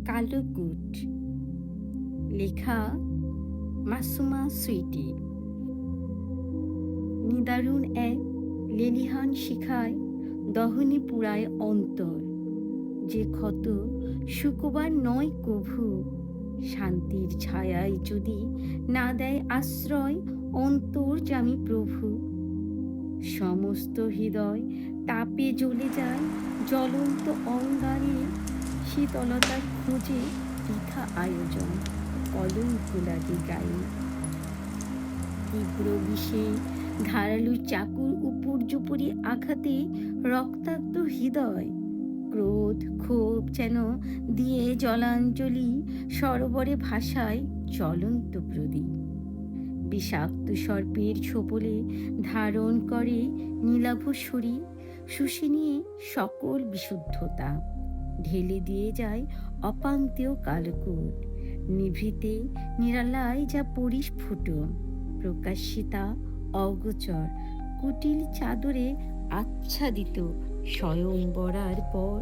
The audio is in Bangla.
কালোকুট। লেখা মাসুমা সুইটি। নিদারুণ এক লেলিহান শিখায় দহনে পুরায় অন্তর, যে ক্ষত শুকোবার নয় কভু। শান্তির ছায়ায় যদি না দেয় আশ্রয় অন্তর্যামী প্রভু। সমস্ত হৃদয় তাপে জ্বলে যায় জ্বলন্ত অঙ্গারে। শীতলতার খোঁজে বৃথা আয়োজন কলঙ্ক লাগে গায়ে। তীব্র বিষে ধারালু চাকুর উপর্যুপরি আঘাতে রক্তাক্ত হৃদয়। ক্রোধ ক্ষোভ যেন দিয়ে জলাঞ্জলি সরোবরে ভাসায় জ্বলন্ত প্রদীপ। বিষাক্ত সর্পের ছোবলে ধারণ করে নীলাভ শরীর, শুষে নিয়ে সকল বিশুদ্ধতা। ঢেলে দিয়ে যায় অপান্তেয় কালকূট, নিভৃতে নিরালায় যা পরিস্ফুট। প্রকাশিতা অগোচর কুটিল চাদরে আচ্ছাদিত স্বয়ংবরার পর।